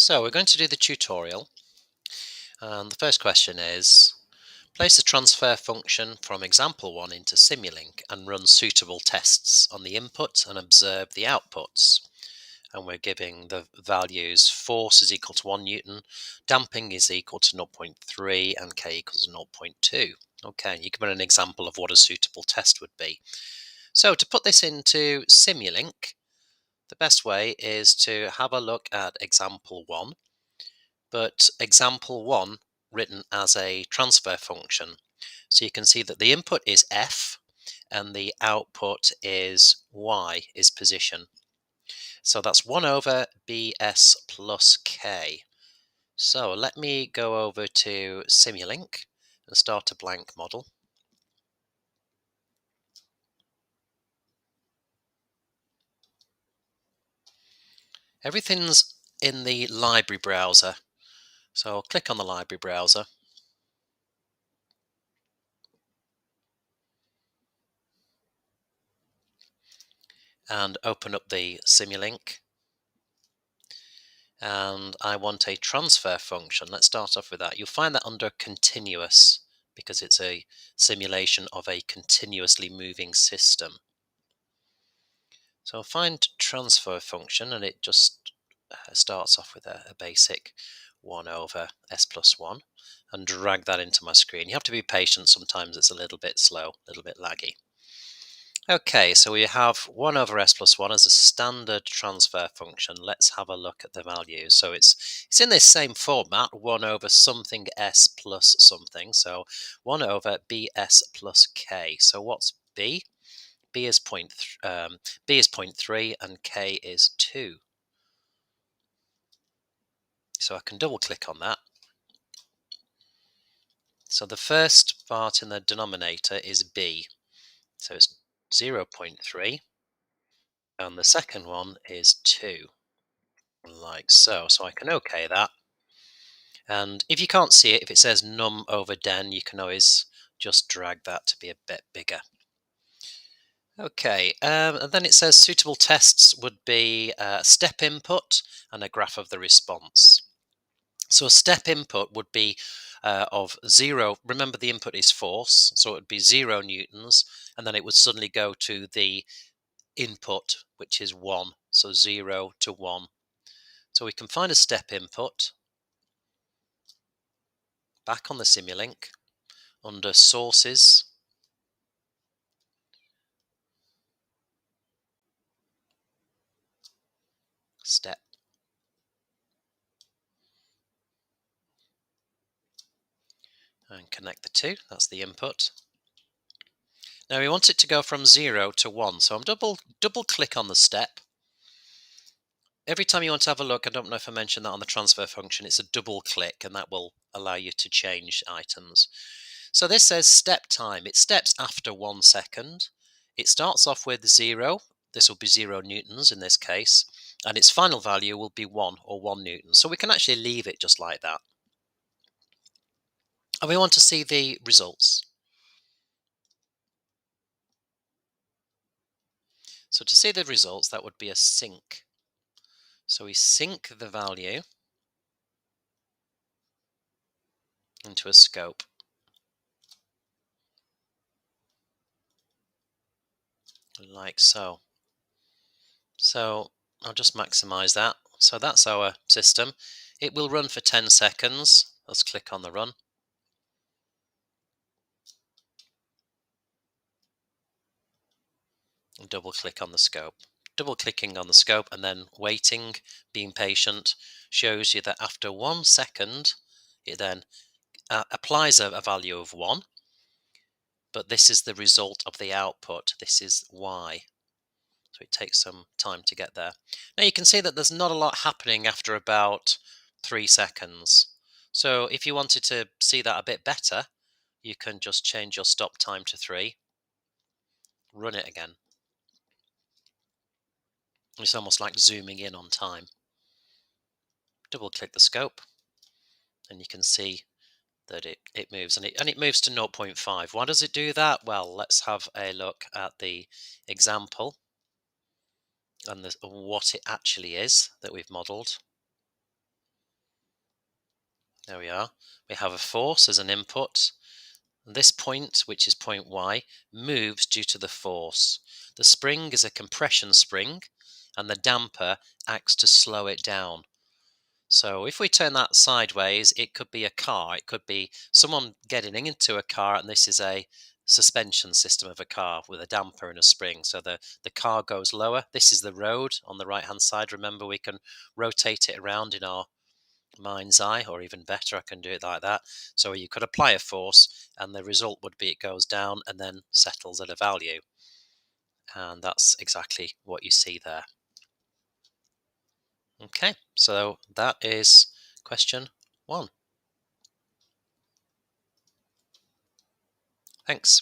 So we're going to do the tutorial, and the first question is, place a transfer function from example 1 into Simulink and run suitable tests on the input and observe the outputs. And we're giving the values force is equal to 1 Newton, damping is equal to 0.3 and K equals 0.2. Okay, you give an example of what a suitable test would be. So to put this into Simulink, the best way is to have a look at example 1. But example 1 written as a transfer function. So you can see that the input is F and the output is Y, is position. So that's 1 over BS plus K. So let me go over to Simulink and start a blank model. Everything's in the library browser. So I'll click on the library browser. And open up the Simulink. And I want a transfer function. Let's start off with that. You'll find that under continuous because it's a simulation of a continuously moving system. So I'll find transfer function, and it just starts off with a basic 1 over s plus 1, and drag that into my screen. You have to be patient. Sometimes it's a little bit slow, a little bit laggy. Okay, so we have 1 over s plus 1 as a standard transfer function. Let's have a look at the values. So it's in this same format, 1 over something s plus something. So 1 over bs plus k. So what's b? B is 0.3 and k is 2. So I can double click on that. So the first part in the denominator is b. So it's 0.3. And the second one is 2, like so. So I can OK that. And if you can't see it, if it says num over den, you can always just drag that to be a bit bigger. Okay, and then it says suitable tests would be a step input and a graph of the response. So a step input would be of 0. Remember, the input is force, so it would be 0 newtons, and then it would suddenly go to the input, which is 1, so 0 to 1. So we can find a step input back on the Simulink under sources, step, and connect the two. That's the input. Now we want it to go from 0 to 1, so I'm double click on the step. Every time you want to have a look, I don't know if I mentioned that on the transfer function, it's a double click, and that will allow you to change items. So this says step time. It steps after 1 second. It starts off with 0. This will be 0 newtons in this case, and its final value will be 1 or 1 newton. So we can actually leave it just like that. And we want to see the results. So to see the results, that would be a sync. So we sync the value into a scope. Like so. So I'll just maximize that. So that's our system. It will run for 10 seconds. Let's click on the run. And double click on the scope. Double clicking on the scope and then waiting, being patient, shows you that after 1 second, it then applies a value of 1. But this is the result of the output. This is Y. So it takes some time to get there. Now you can see that there's not a lot happening after about 3 seconds. So if you wanted to see that a bit better, you can just change your stop time to 3, run it again. It's almost like zooming in on time. Double click the scope and you can see that it moves, and it moves to 0.5. Why does it do that? Well, let's have a look at the example and what it actually is that we've modeled. There we are. We have a force as an input. This point, which is point Y, moves due to the force. The spring is a compression spring, and the damper acts to slow it down. So if we turn that sideways, it could be a car. It could be someone getting into a car, and this is a suspension system of a car with a damper and a spring. So the car goes lower. This is the road on the right-hand side. Remember, we can rotate it around in our mind's eye, or even better, I can do it like that. So you could apply a force, and the result would be it goes down and then settles at a value. And that's exactly what you see there. Okay, so that is question 1. Thanks.